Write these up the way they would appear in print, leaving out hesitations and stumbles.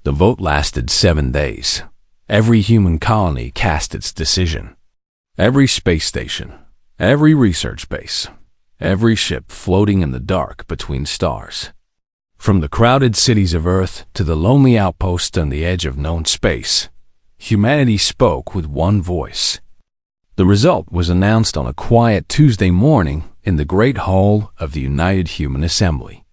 The vote lasted 7 days. Every human colony cast its decision. Every space station, every research base, every ship floating in the dark between stars. From the crowded cities of Earth to the lonely outpost on the edge of known space, humanity spoke with one voice. The result was announced on a quiet Tuesday morning in the Great Hall of the United Human Assembly.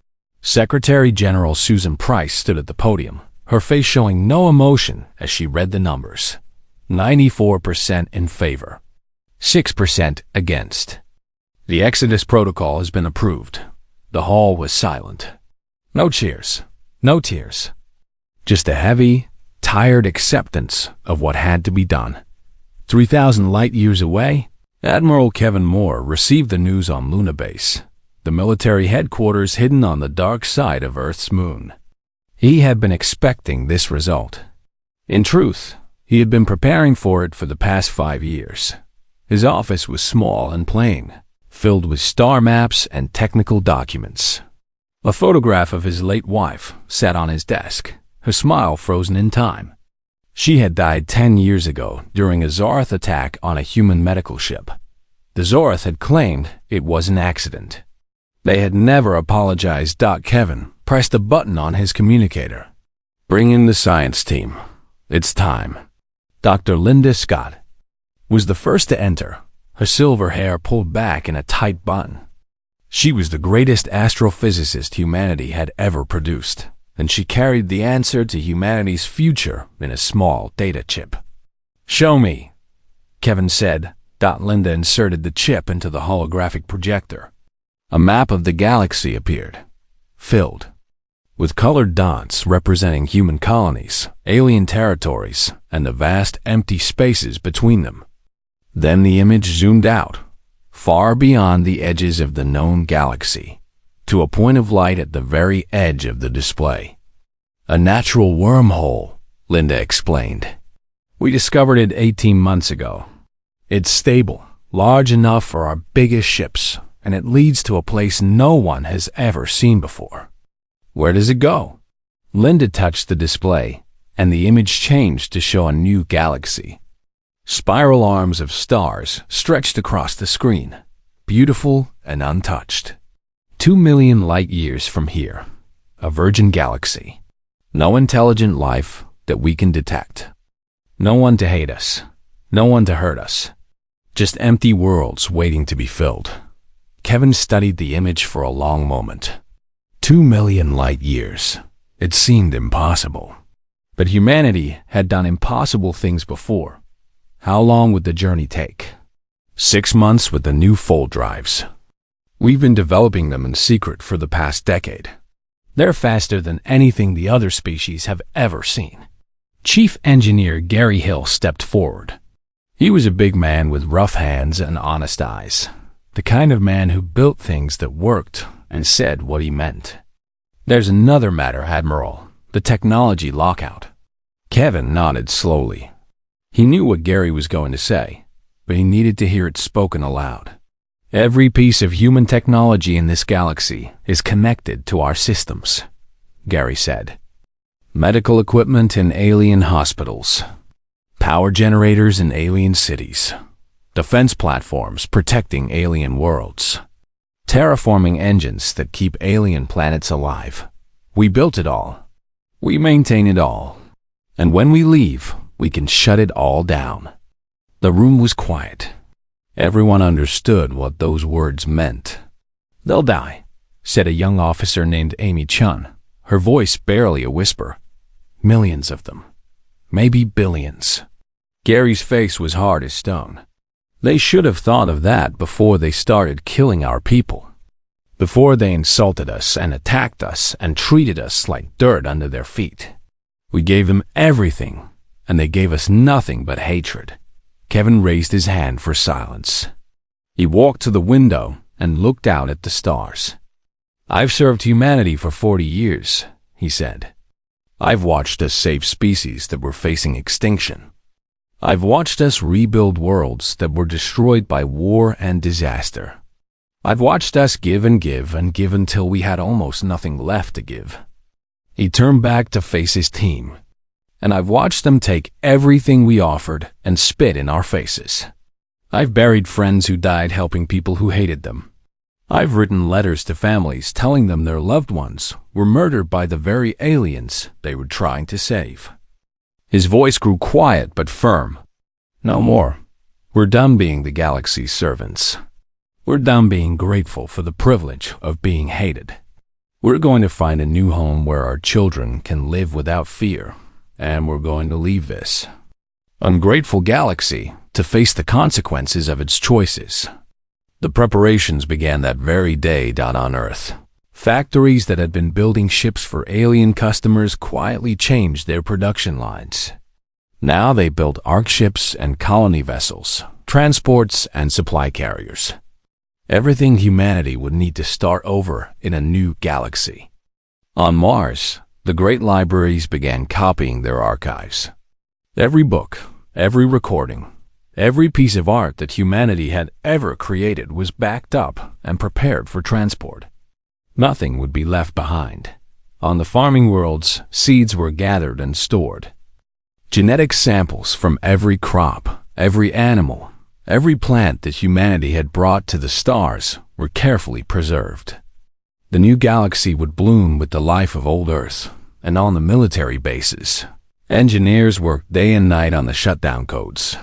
Secretary General Susan Price stood at the podium, her face showing no emotion as she read the numbers. 94% in favor, 6% against. The Exodus Protocol has been approved. The hall was silent. No cheers, no tears. Just a heavy, tired acceptance of what had to be done. 3,000 light-years away, Admiral Kevin Moore received the news on Luna Base, the military headquarters hidden on the dark side of Earth's moon. He had been expecting this result. In truth, he had been preparing for it for the past 5 years. His office was small and plain, filled with star maps and technical documents. A photograph of his late wife sat on his desk, her smile frozen in time. She had died 10 years ago during a Zorath attack on a human medical ship. The Zorath had claimed it was an accident. They had never apologized. Kevin pressed a button on his communicator. "Bring in the science team. It's time." Dr. Linda Scott was the first to enter, her silver hair pulled back in a tight bun. She was the greatest astrophysicist humanity had ever produced, and she carried the answer to humanity's future in a small data chip. "Show me," Kevin said. Linda inserted the chip into the holographic projector. A map of the galaxy appeared, filled with colored dots representing human colonies, alien territories, and the vast empty spaces between them. Then the image zoomed out, far beyond the edges of the known galaxy, to a point of light at the very edge of the display. "A natural wormhole," Linda explained. "We discovered it 18 months ago. It's stable, large enough for our biggest ships, and it leads to a place no one has ever seen before." "Where does it go?" Linda touched the display, and the image changed to show a new galaxy. Spiral arms of stars stretched across the screen, beautiful and untouched. 2 million light-years from here, a virgin galaxy. No intelligent life that we can detect. No one to hate us, no one to hurt us. Just empty worlds waiting to be filled. Kevin studied the image for a long moment. 2 million light-years. It seemed impossible. But humanity had done impossible things before. How long would the journey take? 6 months with the new fold drives. We've been developing them in secret for the past decade. They're faster than anything the other species have ever seen. Chief Engineer Gary Hill stepped forward. He was a big man with rough hands and honest eyes, the kind of man who built things that worked and said what he meant. "There's another matter, Admiral, the technology lockout." Kevin nodded slowly. He knew what Gary was going to say, but he needed to hear it spoken aloud. "Every piece of human technology in this galaxy is connected to our systems," Gary said. "Medical equipment in alien hospitals, power generators in alien cities, defense platforms protecting alien worlds, terraforming engines that keep alien planets alive. We built it all. We maintain it all. And when we leave, we can shut it all down." The room was quiet. Everyone understood what those words meant. "They'll die," said a young officer named Amy Chun, her voice barely a whisper. "Millions of them. Maybe billions." Gary's face was hard as stone. They should have thought of that before they started killing our people. Before they insulted us and attacked us and treated us like dirt under their feet. We gave them everything, and they gave us nothing but hatred. Kevin raised his hand for silence. He walked to the window and looked out at the stars. "I've served humanity for 40 years, he said. "I've watched us save species that were facing extinction. I've watched us rebuild worlds that were destroyed by war and disaster. I've watched us give and give and give until we had almost nothing left to give." He turned back to face his team, and I've watched them take everything we offered and spit in our faces. I've buried friends who died helping people who hated them. I've written letters to families telling them their loved ones were murdered by the very aliens they were trying to save. His voice grew quiet but firm. No more. We're done being the galaxy's servants. We're done being grateful for the privilege of being hated. We're going to find a new home where our children can live without fear, and we're going to leave this ungrateful galaxy to face the consequences of its choices. The preparations began that very day on Earth. Factories that had been building ships for alien customers quietly changed their production lines. Now they built arc ships and colony vessels, transports and supply carriers. Everything humanity would need to start over in a new galaxy. On Mars, the great libraries began copying their archives. Every book, every recording, every piece of art that humanity had ever created was backed up and prepared for transport. Nothing would be left behind. On the farming worlds, seeds were gathered and stored. Genetic samples from every crop, every animal, every plant that humanity had brought to the stars were carefully preserved. The new galaxy would bloom with the life of old Earth, and on the military bases, engineers worked day and night on the shutdown codes.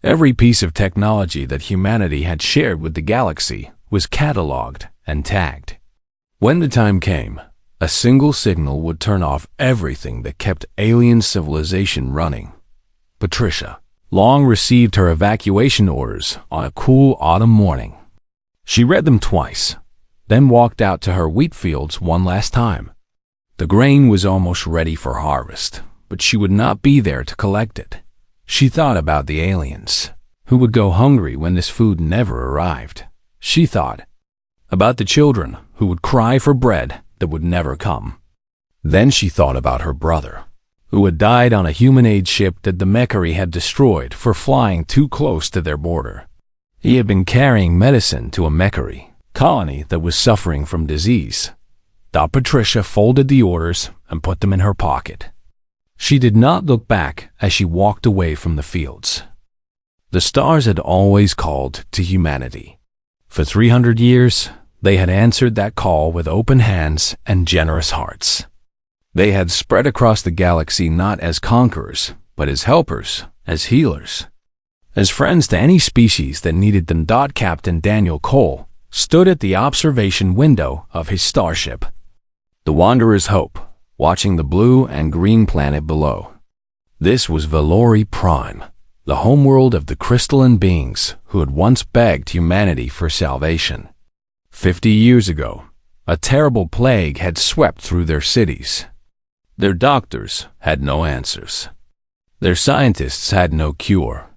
Every piece of technology that humanity had shared with the galaxy was cataloged and tagged. When the time came, a single signal would turn off everything that kept alien civilization running. Patricia long received her evacuation orders on a cool autumn morning. She read them twice, then walked out to her wheat fields one last time. The grain was almost ready for harvest, but she would not be there to collect it. She thought about the aliens, who would go hungry when this food never arrived. She thought about the children who would cry for bread that would never come. Then she thought about her brother, who had died on a human-aid ship that the Mechari had destroyed for flying too close to their border. He had been carrying medicine to a Mechari colony that was suffering from disease. Patricia folded the orders and put them in her pocket. She did not look back as she walked away from the fields. The stars had always called to humanity. For 300 years, they had answered that call with open hands and generous hearts. They had spread across the galaxy not as conquerors, but as helpers, as healers, as friends to any species that needed them. Captain Daniel Cole stood at the observation window of his starship, the Wanderer's Hope, watching the blue and green planet below. This was Valori Prime, the homeworld of the crystalline beings who had once begged humanity for salvation. 50 years ago, a terrible plague had swept through their cities. Their doctors had no answers. Their scientists had no cure.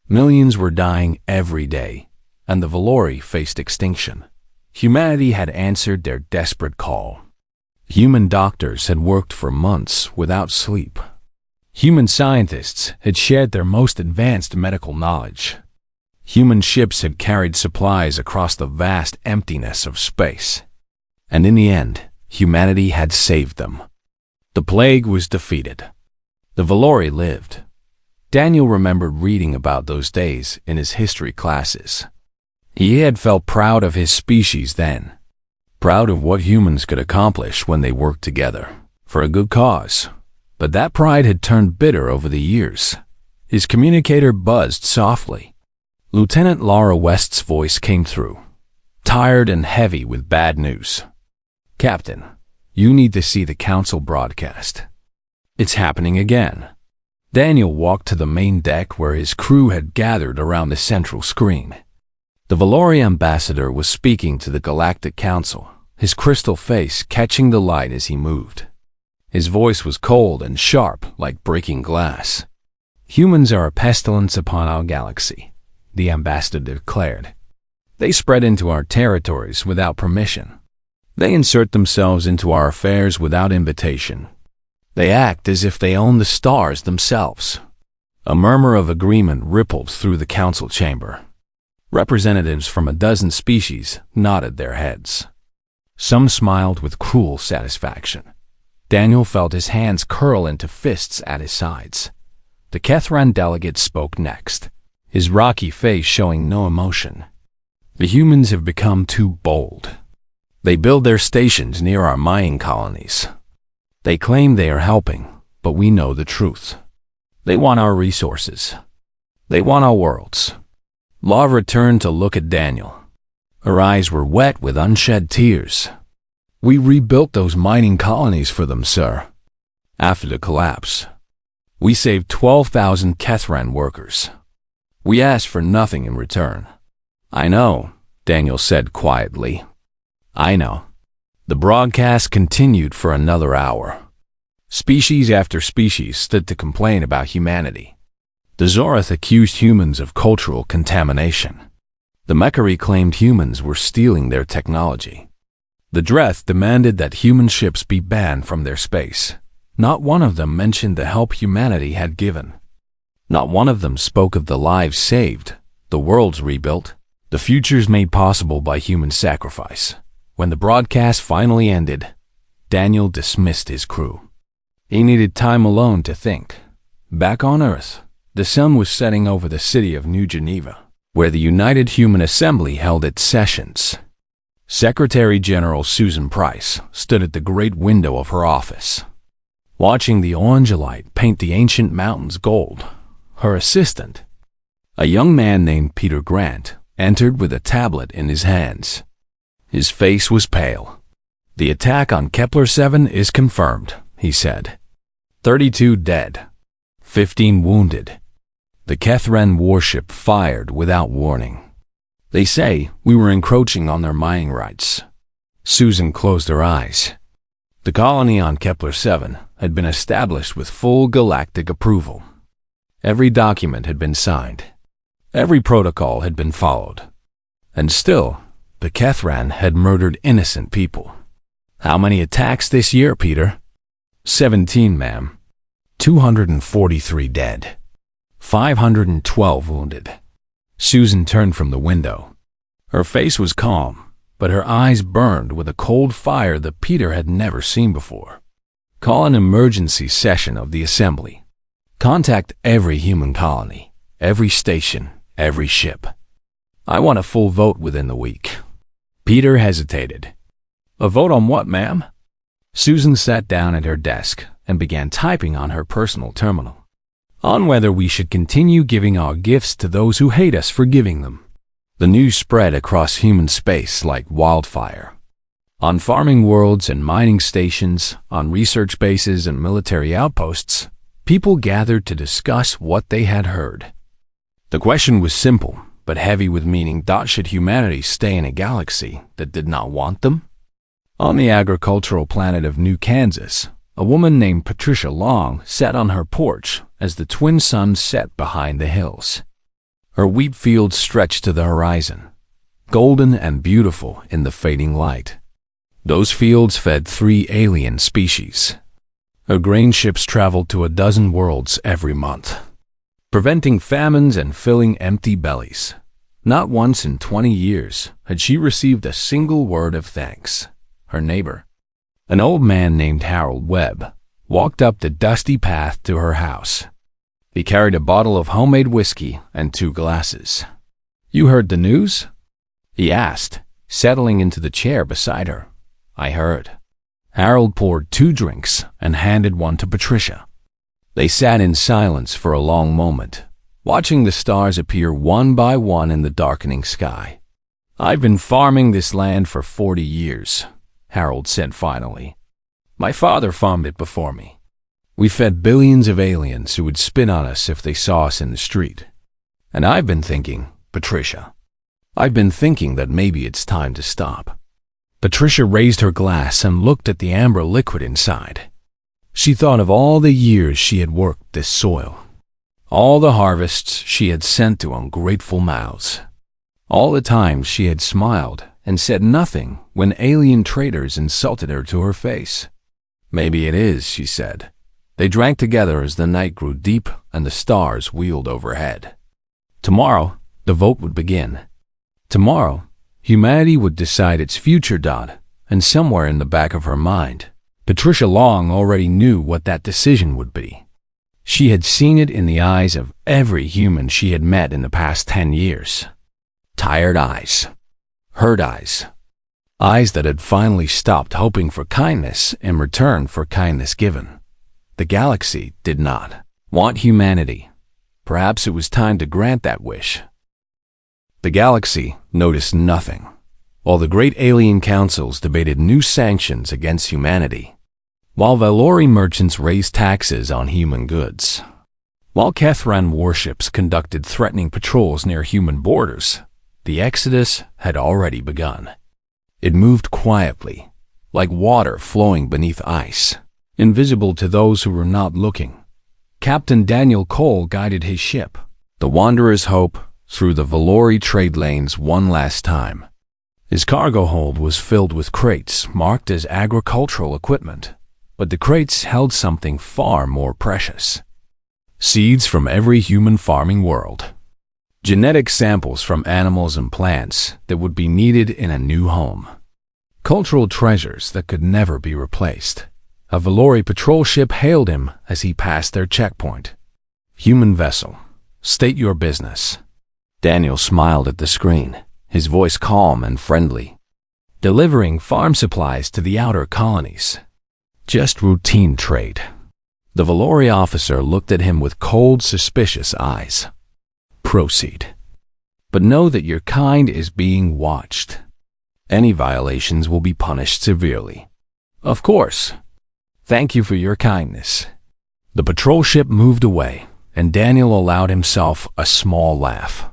Millions were dying every day, and the Valori faced extinction. Humanity had answered their desperate call. Human doctors had worked for months without sleep. Human scientists had shared their most advanced medical knowledge. Human ships had carried supplies across the vast emptiness of space. And in the end, humanity had saved them. The plague was defeated. The Valori lived. Daniel remembered reading about those days in his history classes. He had felt proud of his species then, proud of what humans could accomplish when they worked together for a good cause. But that pride had turned bitter over the years. His communicator buzzed softly. Lieutenant Laura West's voice came through, tired and heavy with bad news. "Captain, you need to see the council broadcast. It's happening again." Daniel walked to the main deck where his crew had gathered around the central screen. The Valori ambassador was speaking to the Galactic Council, his crystal face catching the light as he moved. His voice was cold and sharp like breaking glass. "Humans are a pestilence upon our galaxy," the ambassador declared. "They spread into our territories without permission. They insert themselves into our affairs without invitation. They act as if they own the stars themselves." A murmur of agreement rippled through the council chamber. Representatives from a dozen species nodded their heads. Some smiled with cruel satisfaction. Daniel felt his hands curl into fists at his sides. The Kethran delegate spoke next, his rocky face showing no emotion. The humans have become too bold. They build their stations near our mining colonies. They claim they are helping, but we know the truth. They want our resources. They want our worlds. Laura turned to look at Daniel. Her eyes were wet with unshed tears. We rebuilt those mining colonies for them, sir. After the collapse, we saved 12,000 Kethran workers. We asked for nothing in return. I know, Daniel said quietly. I know. The broadcast continued for another hour. Species after species stood to complain about humanity. The Zorath accused humans of cultural contamination. The Mechari claimed humans were stealing their technology. The Dreth demanded that human ships be banned from their space. Not one of them mentioned the help humanity had given. Not one of them spoke of the lives saved, the worlds rebuilt, the futures made possible by human sacrifice. When the broadcast finally ended, Daniel dismissed his crew. He needed time alone to think. Back on Earth, the sun was setting over the city of New Geneva, where the United Human Assembly held its sessions. Secretary General Susan Price stood at the great window of her office, watching the orange light paint the ancient mountains gold. Her assistant, a young man named Peter Grant, entered with a tablet in his hands. His face was pale. The attack on Kepler-7 is confirmed, he said. 32 dead, 15 wounded. The Kethran warship fired without warning. They say we were encroaching on their mining rights. Susan closed her eyes. The colony on Kepler-7 had been established with full galactic approval. Every document had been signed. Every protocol had been followed. And still, the Kethran had murdered innocent people. How many attacks this year, Peter? 17, ma'am. 243 dead. 512 wounded. Susan turned from the window. Her face was calm, but her eyes burned with a cold fire that Peter had never seen before. Call an emergency session of the Assembly. Contact every human colony, every station, every ship. I want a full vote within the week. Peter hesitated. A vote on what, ma'am? Susan sat down at her desk and began typing on her personal terminal. On whether we should continue giving our gifts to those who hate us for giving them. The news spread across human space like wildfire. On farming worlds and mining stations, on research bases and military outposts, people gathered to discuss what they had heard. The question was simple, but heavy with meaning. Should humanity stay in a galaxy that did not want them? On the agricultural planet of New Kansas, a woman named Patricia Long sat on her porch as the twin suns set behind the hills. Her wheat fields stretched to the horizon, golden and beautiful in the fading light. Those fields fed 3 alien species. Her grain ships traveled to a dozen worlds every month, preventing famines and filling empty bellies. Not once in 20 years had she received a single word of thanks. Her neighbor, an old man named Harold Webb, walked up the dusty path to her house. He carried a bottle of homemade whiskey and 2 glasses. You heard the news? He asked, settling into the chair beside her. I heard. Harold poured 2 drinks and handed one to Patricia. They sat in silence for a long moment, watching the stars appear one by one in the darkening sky. I've been farming this land for 40 years, Harold said finally. My father farmed it before me. We fed billions of aliens who would spit on us if they saw us in the street. And I've been thinking, Patricia, that maybe it's time to stop. Patricia raised her glass and looked at the amber liquid inside. She thought of all the years she had worked this soil, all the harvests she had sent to ungrateful mouths, all the times she had smiled and said nothing when alien traders insulted her to her face. Maybe it is, she said. They drank together as the night grew deep and the stars wheeled overhead. Tomorrow, the vote would begin. Tomorrow, humanity would decide its future. And somewhere in the back of her mind, Patricia Long already knew what that decision would be. She had seen it in the eyes of every human she had met in the past 10 years. Tired eyes. Hurt eyes. Eyes that had finally stopped hoping for kindness in return for kindness given. The galaxy did not want humanity. Perhaps it was time to grant that wish. The galaxy noticed nothing, while the great alien councils debated new sanctions against humanity, while Valori merchants raised taxes on human goods, while Kethran warships conducted threatening patrols near human borders. The exodus had already begun. It moved quietly, like water flowing beneath ice, invisible to those who were not looking. Captain Daniel Cole guided his ship, the Wanderer's Hope, through the Valori trade lanes one last time. His cargo hold was filled with crates marked as agricultural equipment, but the crates held something far more precious. Seeds from every human farming world. Genetic samples from animals and plants that would be needed in a new home. Cultural treasures that could never be replaced. A Valori patrol ship hailed him as he passed their checkpoint. Human vessel, state your business. Daniel smiled at the screen, his voice calm and friendly. Delivering farm supplies to the outer colonies. Just routine trade. The Valori officer looked at him with cold, suspicious eyes. Proceed. But know that your kind is being watched. Any violations will be punished severely. Of course. Thank you for your kindness. The patrol ship moved away, and Daniel allowed himself a small laugh.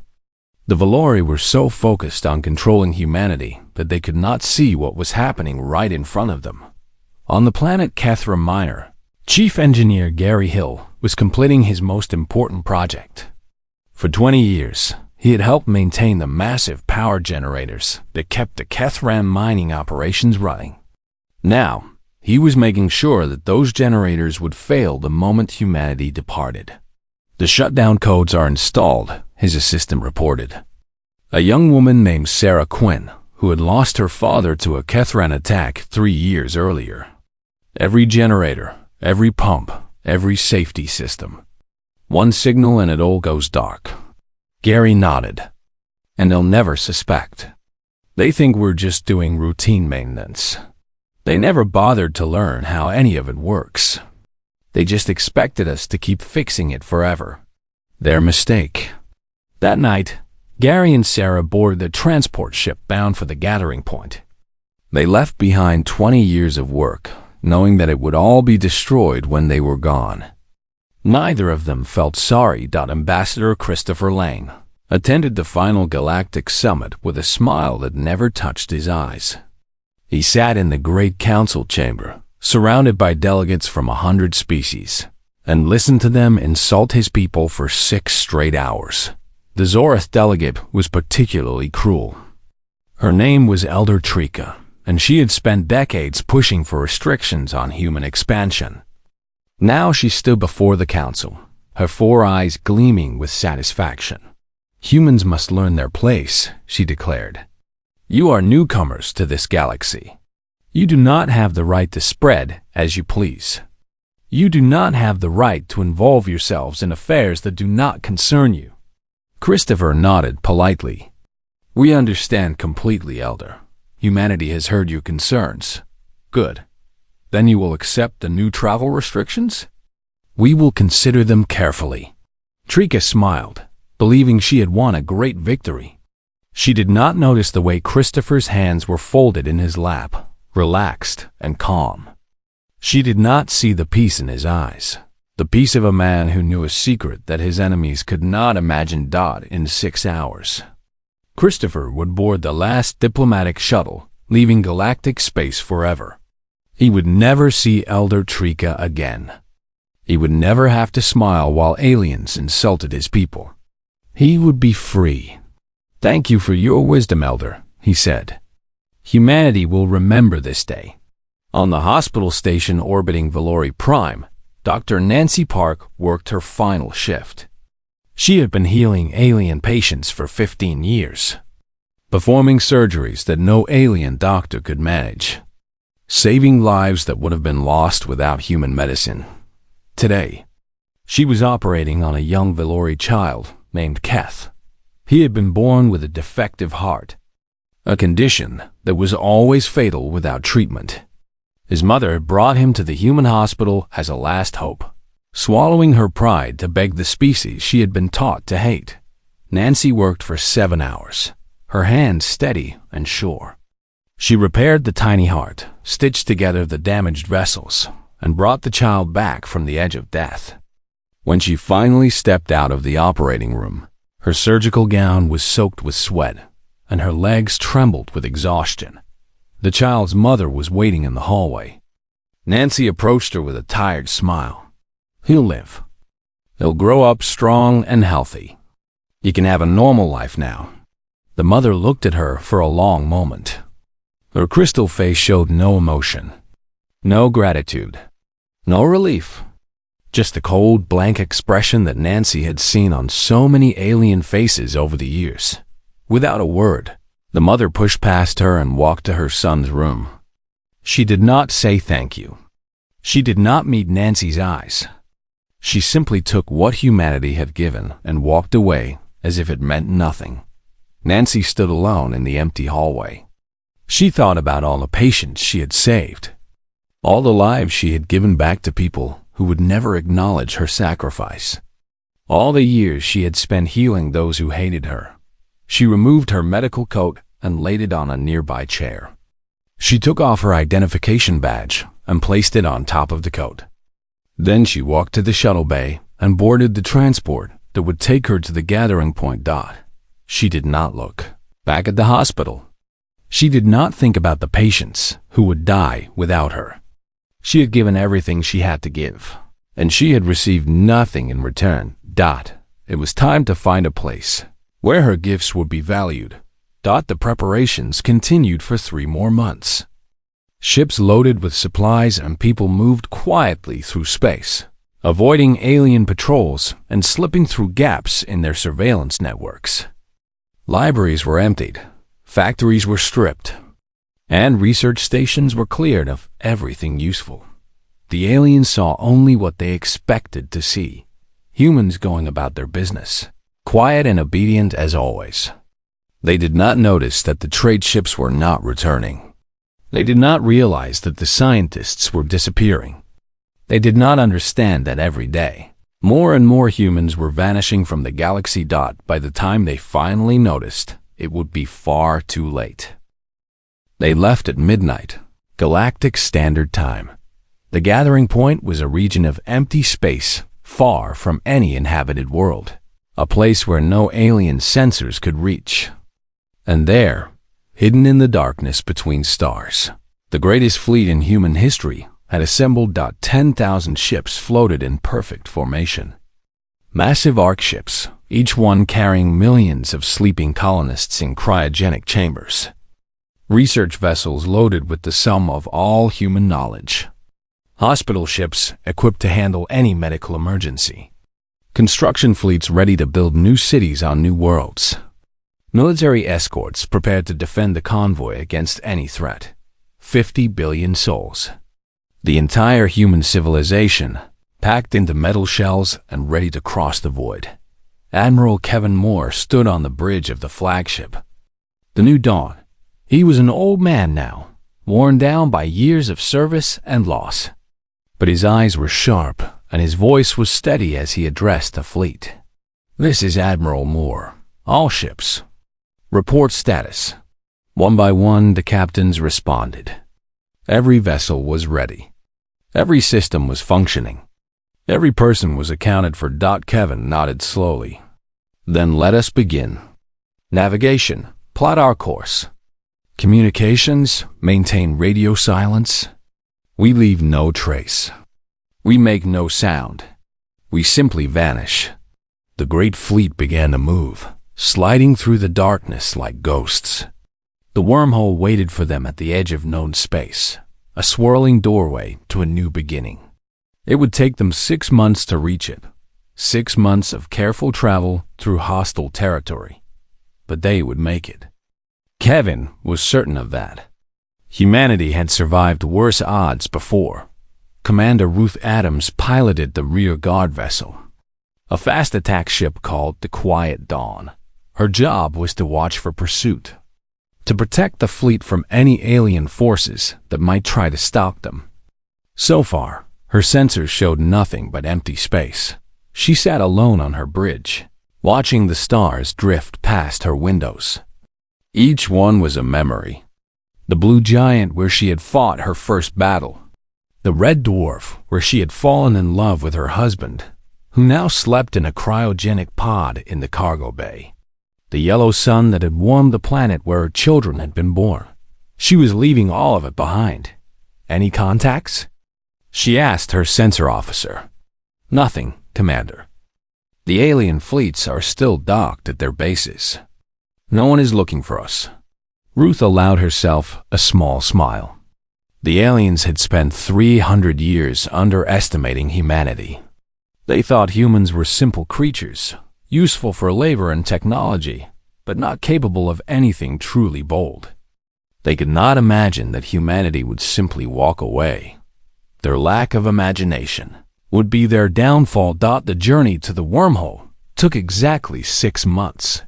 The Valori were so focused on controlling humanity that they could not see what was happening right in front of them. On the planet Kethra Minor, Chief Engineer Gary Hill was completing his most important project. For 20 years, he had helped maintain the massive power generators that kept the Kethran mining operations running. Now, he was making sure that those generators would fail the moment humanity departed. The shutdown codes are installed, his assistant reported. A young woman named Sarah Quinn, who had lost her father to a Kethran attack 3 years earlier. Every generator, every pump, every safety system. One signal and it all goes dark. Gary nodded. And they'll never suspect. They think we're just doing routine maintenance. They never bothered to learn how any of it works. They just expected us to keep fixing it forever. Their mistake. That night, Gary and Sarah boarded the transport ship bound for the gathering point. They left behind 20 years of work, knowing that it would all be destroyed when they were gone. Neither of them felt sorry. Ambassador Christopher Lane attended the final Galactic Summit with a smile that never touched his eyes. He sat in the Great Council chamber, surrounded by delegates from 100 species, and listened to them insult his people for 6 straight hours. The Zorith delegate was particularly cruel. Her name was Elder Trika, and she had spent decades pushing for restrictions on human expansion. Now she stood before the council, her 4 eyes gleaming with satisfaction. Humans must learn their place, she declared. You are newcomers to this galaxy. You do not have the right to spread as you please. You do not have the right to involve yourselves in affairs that do not concern you. Christopher nodded politely. We understand completely, Elder. Humanity has heard your concerns. Good. Then you will accept the new travel restrictions? We will consider them carefully. Trika smiled, believing she had won a great victory. She did not notice the way Christopher's hands were folded in his lap, relaxed and calm. She did not see the peace in his eyes, the peace of a man who knew a secret that his enemies could not imagine in 6 hours. Christopher would board the last diplomatic shuttle, leaving galactic space forever. He would never see Elder Trika again. He would never have to smile while aliens insulted his people. He would be free. Thank you for your wisdom, Elder, he said. Humanity will remember this day. On the hospital station orbiting Valori Prime, Dr. Nancy Park worked her final shift. She had been healing alien patients for 15 years, performing surgeries that no alien doctor could manage. saving lives that would have been lost without human medicine. Today, she was operating on a young Valori child named Keth. He had been born with a defective heart, a condition that was always fatal without treatment. His mother brought him to the human hospital as a last hope, swallowing her pride to beg the species she had been taught to hate. Nancy worked for 7 hours, her hands steady and sure. She repaired the tiny heart, stitched together the damaged vessels, and brought the child back from the edge of death. When she finally stepped out of the operating room, her surgical gown was soaked with sweat, and her legs trembled with exhaustion. The child's mother was waiting in the hallway. Nancy approached her with a tired smile. "He'll live. He'll grow up strong and healthy. You can have a normal life now." The mother looked at her for a long moment. Her crystal face showed no emotion, no gratitude, no relief. Just the cold, blank expression that Nancy had seen on so many alien faces over the years. Without a word, the mother pushed past her and walked to her son's room. She did not say thank you. She did not meet Nancy's eyes. She simply took what humanity had given and walked away as if it meant nothing. Nancy stood alone in the empty hallway. She thought about all the patients she had saved, all the lives she had given back to people who would never acknowledge her sacrifice, all the years she had spent healing those who hated her. She removed her medical coat and laid it on a nearby chair. She took off her identification badge and placed it on top of the coat. Then she walked to the shuttle bay and boarded the transport that would take her to the gathering point. She did not look back at the hospital. She did not think about the patients who would die without her. She had given everything she had to give, and she had received nothing in return. It was time to find a place where her gifts would be valued. The preparations continued for 3 more months. Ships loaded with supplies and people moved quietly through space, avoiding alien patrols and slipping through gaps in their surveillance networks. Libraries were emptied, factories were stripped, and research stations were cleared of everything useful. The aliens saw only what they expected to see: humans going about their business, quiet and obedient as always. They did not notice that the trade ships were not returning. They did not realize that the scientists were disappearing. They did not understand that every day, more and more humans were vanishing from the galaxy. By the time they finally noticed, it would be far too late. They left at midnight, Galactic Standard Time. The gathering point was a region of empty space, far from any inhabited world, a place where no alien sensors could reach. And there, hidden in the darkness between stars, the greatest fleet in human history had assembled. 10,000 ships floated in perfect formation. Massive arc ships, each one carrying millions of sleeping colonists in cryogenic chambers. Research vessels loaded with the sum of all human knowledge. Hospital ships equipped to handle any medical emergency. Construction fleets ready to build new cities on new worlds. Military escorts prepared to defend the convoy against any threat. 50 billion souls. The entire human civilization, packed into metal shells and ready to cross the void. Admiral Kevin Moore stood on the bridge of the flagship. The new dawn. He was an old man now, worn down by years of service and loss. But his eyes were sharp, and his voice was steady as he addressed the fleet. "This is Admiral Moore. All ships. Report status." One by one, the captains responded. Every vessel was ready. Every system was functioning. Every person was accounted for. Kevin nodded slowly. "Then let us begin. Navigation, plot our course. Communications, maintain radio silence. We leave no trace. We make no sound. We simply vanish." The great fleet began to move, sliding through the darkness like ghosts. The wormhole waited for them at the edge of known space, a swirling doorway to a new beginning. It would take them 6 months to reach it, 6 months of careful travel through hostile territory. But they would make it. Kevin was certain of that. Humanity had survived worse odds before. Commander Ruth Adams piloted the rear guard vessel, a fast attack ship called the Quiet Dawn. Her job was to watch for pursuit, to protect the fleet from any alien forces that might try to stop them. So far, her sensors showed nothing but empty space. She sat alone on her bridge, watching the stars drift past her windows. Each one was a memory. The blue giant where she had fought her first battle. The red dwarf where she had fallen in love with her husband, who now slept in a cryogenic pod in the cargo bay. The yellow sun that had warmed the planet where her children had been born. She was leaving all of it behind. Any contacts? She asked her sensor officer. Nothing, Commander. The alien fleets are still docked at their bases. No one is looking for us. Ruth allowed herself a small smile. The aliens had spent 300 years underestimating humanity. They thought humans were simple creatures, useful for labor and technology, but not capable of anything truly bold. They could not imagine that humanity would simply walk away. Their lack of imagination would be their downfall. The journey to the wormhole took exactly 6 months.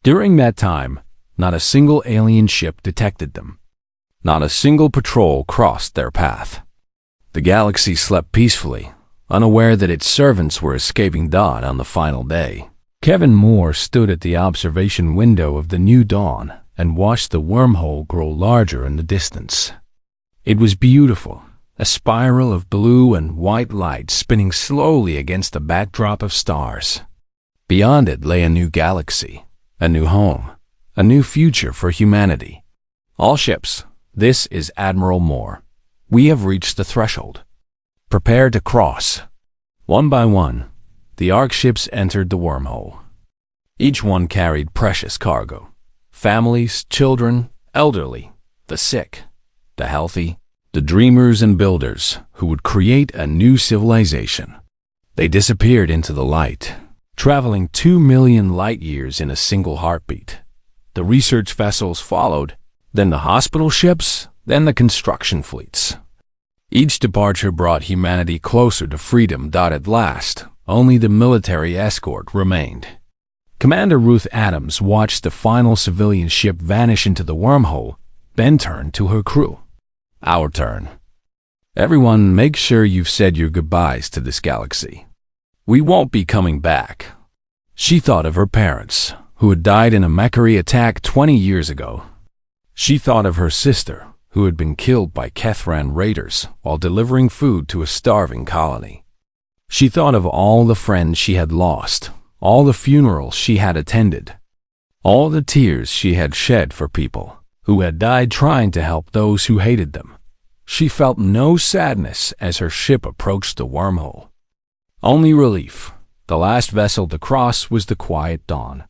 During that time, not a single alien ship detected them. Not a single patrol crossed their path. The galaxy slept peacefully, unaware that its servants were escaping on the final day. Kevin Moore stood at the observation window of the new dawn and watched the wormhole grow larger in the distance. It was beautiful, a spiral of blue and white light spinning slowly against a backdrop of stars. Beyond it lay a new galaxy, a new home, a new future for humanity. All ships, this is Admiral Moore. We have reached the threshold. Prepare to cross. One by one, the Ark ships entered the wormhole. Each one carried precious cargo. Families, children, elderly, the sick, the healthy, the dreamers and builders who would create a new civilization. They disappeared into the light, traveling 2 million light years in a single heartbeat. The research vessels followed, then the hospital ships, then the construction fleets. Each departure brought humanity closer to freedom. At last, only the military escort remained. Commander Ruth Adams watched the final civilian ship vanish into the wormhole, then turned to her crew. Our turn. Everyone, make sure you've said your goodbyes to this galaxy. We won't be coming back. She thought of her parents, who had died in a Mechari attack 20 years ago. She thought of her sister, who had been killed by Kethran raiders while delivering food to a starving colony. She thought of all the friends she had lost, all the funerals she had attended, all the tears she had shed for people who had died trying to help those who hated them. She felt no sadness as her ship approached the wormhole. Only relief. The last vessel to cross was the Quiet Dawn.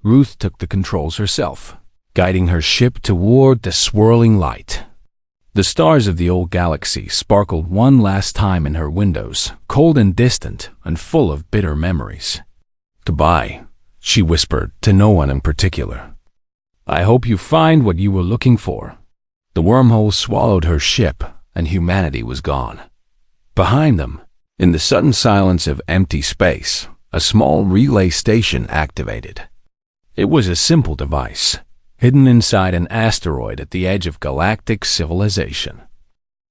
Ruth took the controls herself, guiding her ship toward the swirling light. The stars of the old galaxy sparkled one last time in her windows, cold and distant and full of bitter memories. Goodbye, she whispered to no one in particular. I hope you find what you were looking for. The wormhole swallowed her ship, and humanity was gone. Behind them, in the sudden silence of empty space, a small relay station activated. It was a simple device, hidden inside an asteroid at the edge of galactic civilization.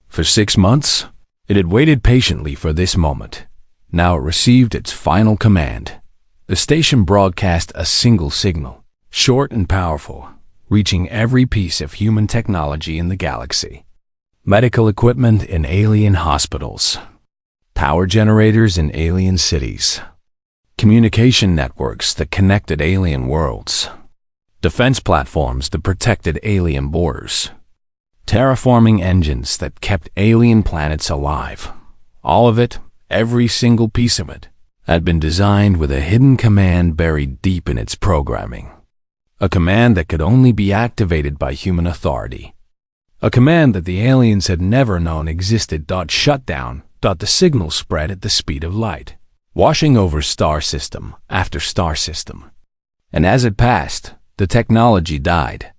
For 6 months, it had waited patiently for this moment. Now it received its final command. The station broadcast a single signal, short and powerful, reaching every piece of human technology in the galaxy. Medical equipment in alien hospitals, power generators in alien cities, communication networks that connected alien worlds, defense platforms that protected alien borders, terraforming engines that kept alien planets alive. All of it, every single piece of it, had been designed with a hidden command buried deep in its programming. A command that could only be activated by human authority. A command that the aliens had never known existed. Shut down. The signal spread at the speed of light, washing over star system after star system. And as it passed, the technology died.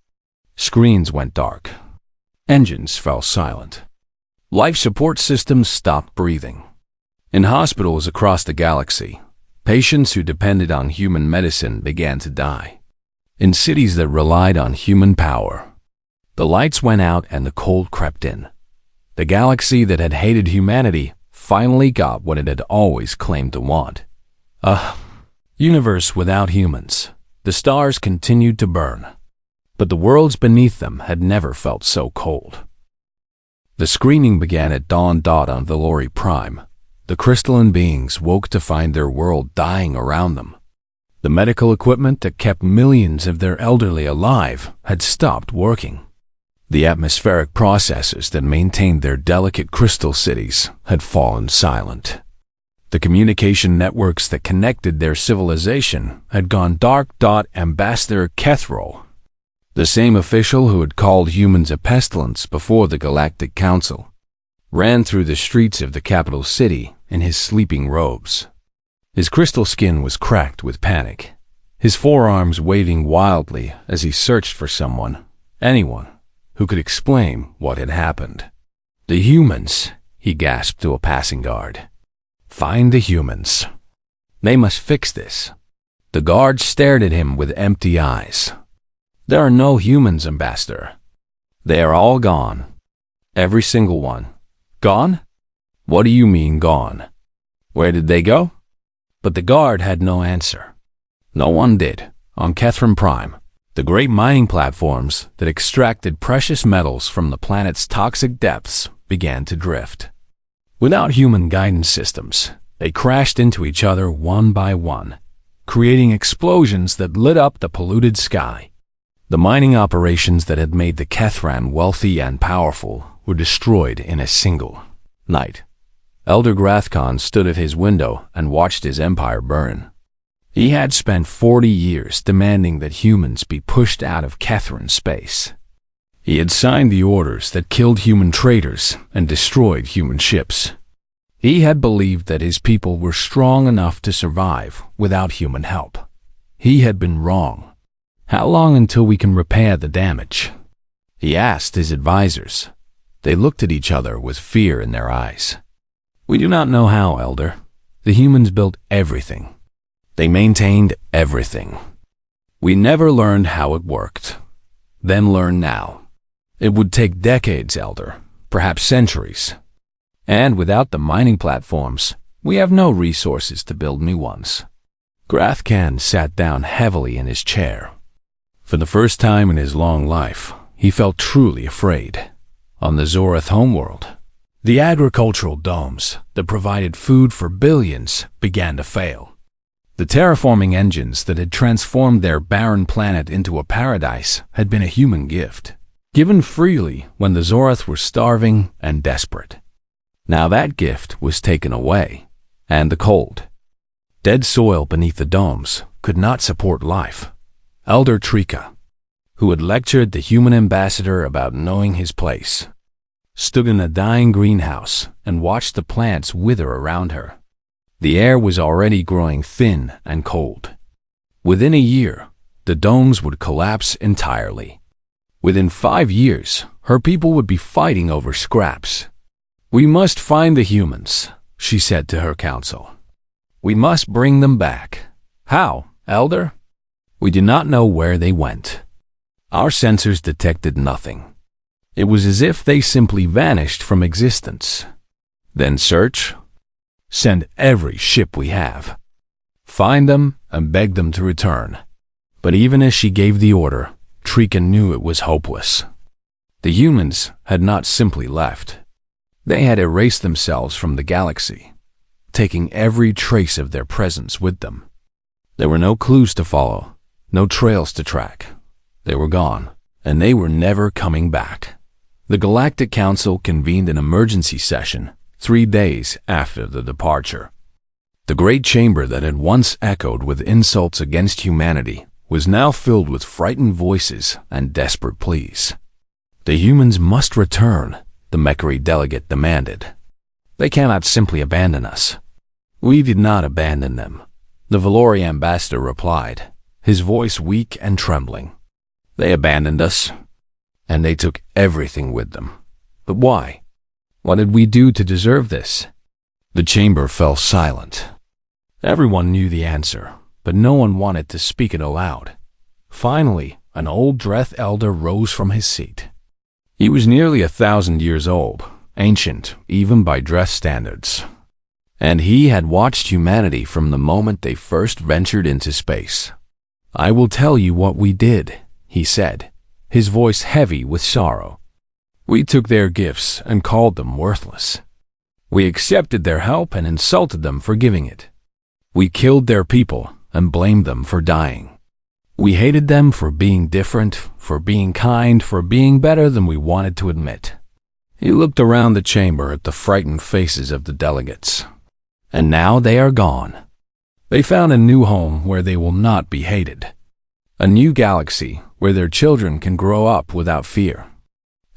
Screens went dark. Engines fell silent. Life support systems stopped breathing. In hospitals across the galaxy, patients who depended on human medicine began to die. In cities that relied on human power, the lights went out and the cold crept in. The galaxy that had hated humanity finally got what it had always claimed to want. A universe without humans. The stars continued to burn, but the worlds beneath them had never felt so cold. The screening began at dawn. On Valori Prime. The crystalline beings woke to find their world dying around them. The medical equipment that kept millions of their elderly alive had stopped working. The atmospheric processes that maintained their delicate crystal cities had fallen silent. The communication networks that connected their civilization had gone dark. Ambassador Kethrol, the same official who had called humans a pestilence before the Galactic Council, ran through the streets of the capital city in his sleeping robes. His crystal skin was cracked with panic, his forearms waving wildly as he searched for anyone, who could explain what had happened. "The humans," he gasped to a passing guard. "Find the humans. They must fix this." The guard stared at him with empty eyes. "There are no humans, Ambassador. They are all gone. Every single one." "Gone? What do you mean gone? Where did they go?" But the guard had no answer. No one did. On Kethrim Prime, the great mining platforms that extracted precious metals from the planet's toxic depths began to drift. Without human guidance systems, they crashed into each other one by one, creating explosions that lit up the polluted sky. The mining operations that had made the Kethran wealthy and powerful were destroyed in a single night. Elder Grathkon stood at his window and watched his empire burn. He had spent 40 years demanding that humans be pushed out of Kethran space. He had signed the orders that killed human traders and destroyed human ships. He had believed that his people were strong enough to survive without human help. He had been wrong. "How long until we can repair the damage?" he asked his advisors. They looked at each other with fear in their eyes. "We do not know how, Elder. The humans built everything. They maintained everything. We never learned how it worked. Then learn now. It would take decades, Elder, perhaps centuries. And without the mining platforms, we have no resources to build new ones." Grathkan sat down heavily in his chair. For the first time in his long life, he felt truly afraid. On the Zorath homeworld, the agricultural domes that provided food for billions began to fail. The terraforming engines that had transformed their barren planet into a paradise had been a human gift, given freely when the Zorath were starving and desperate. Now that gift was taken away, and the cold, dead soil beneath the domes could not support life. Elder Trika, who had lectured the human ambassador about knowing his place, stood in a dying greenhouse and watched the plants wither around her. The air was already growing thin and cold. Within a year, the domes would collapse entirely. Within 5 years, her people would be fighting over scraps. "We must find the humans," she said to her council. "We must bring them back." "How, Elder?" "We do not know where they went. Our sensors detected nothing. It was as if they simply vanished from existence." "Then search. Send every ship we have. Find them and beg them to return." But even as she gave the order, Trika knew it was hopeless. The humans had not simply left. They had erased themselves from the galaxy, taking every trace of their presence with them. There were no clues to follow, no trails to track. They were gone, and they were never coming back. The Galactic Council convened an emergency session 3 days after the departure. The great chamber that had once echoed with insults against humanity was now filled with frightened voices and desperate pleas. "The humans must return," the Mechari delegate demanded. "They cannot simply abandon us." "We did not abandon them," the Valori ambassador replied, his voice weak and trembling. "They abandoned us. and they took everything with them. But why? What did we do to deserve this? The chamber fell silent. Everyone knew the answer, but no one wanted to speak it aloud. Finally, an old Dreth elder rose from his seat. He was nearly 1,000 years old, ancient even by Dreth standards. And he had watched humanity from the moment they first ventured into space. "I will tell you what we did," he said, his voice heavy with sorrow. "We took their gifts and called them worthless. We accepted their help and insulted them for giving it. We killed their people and blamed them for dying. We hated them for being different, for being kind, for being better than we wanted to admit." He looked around the chamber at the frightened faces of the delegates. And now they are gone. They found a new home where they will not be hated. A new galaxy where their children can grow up without fear.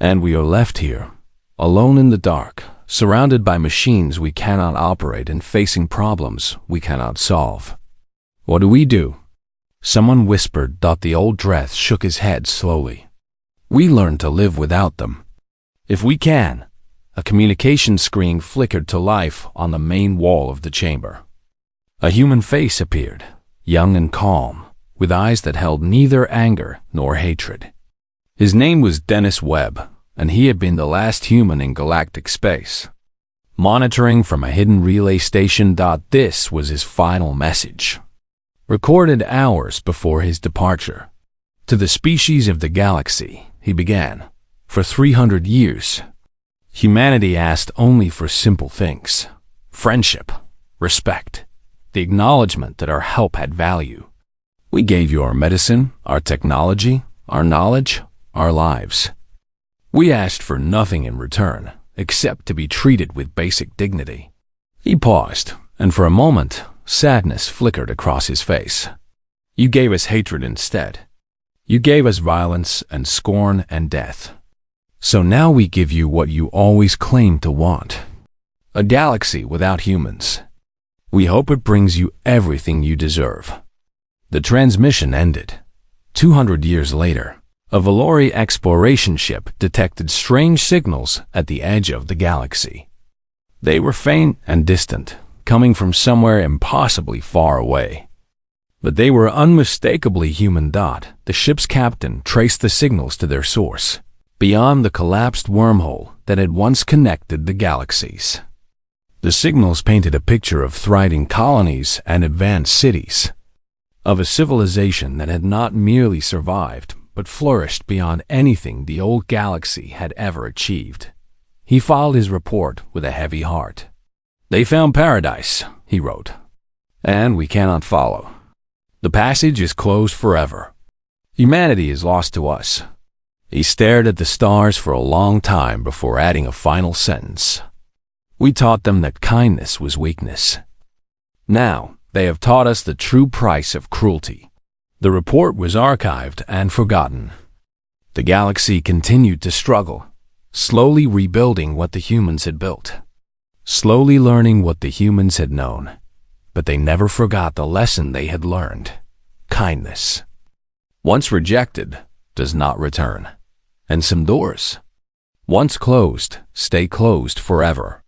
And we are left here, alone in the dark, surrounded by machines we cannot operate and facing problems we cannot solve. What do? Someone whispered. The old Dreth shook his head slowly. "We learn to live without them. If we can." A communication screen flickered to life on the main wall of the chamber. A human face appeared, young and calm, with eyes that held neither anger nor hatred. His name was Dennis Webb, and he had been the last human in galactic space. Monitoring from a hidden relay station. This was his final message, recorded hours before his departure. "To the species of the galaxy," he began, "for 300 years, humanity asked only for simple things: friendship, respect, the acknowledgement that our help had value. We gave you our medicine, our technology, our knowledge, our lives. We asked for nothing in return, except to be treated with basic dignity." He paused, and for a moment, sadness flickered across his face. "You gave us hatred instead. You gave us violence and scorn and death. So now we give you what you always claimed to want: a galaxy without humans. We hope it brings you everything you deserve." The transmission ended. 200 years later, a Valori exploration ship detected strange signals at the edge of the galaxy. They were faint and distant, coming from somewhere impossibly far away. But they were unmistakably human. The ship's captain traced the signals to their source, beyond the collapsed wormhole that had once connected the galaxies. The signals painted a picture of thriving colonies and advanced cities, of a civilization that had not merely survived, but flourished beyond anything the old galaxy had ever achieved. He filed his report with a heavy heart. "They found paradise," he wrote, "and we cannot follow. The passage is closed forever. Humanity is lost to us." He stared at the stars for a long time before adding a final sentence. "We taught them that kindness was weakness. Now they have taught us the true price of cruelty." The report was archived and forgotten. The galaxy continued to struggle, slowly rebuilding what the humans had built, slowly learning what the humans had known. But they never forgot the lesson they had learned: kindness, once rejected, does not return. And some doors, once closed, stay closed forever.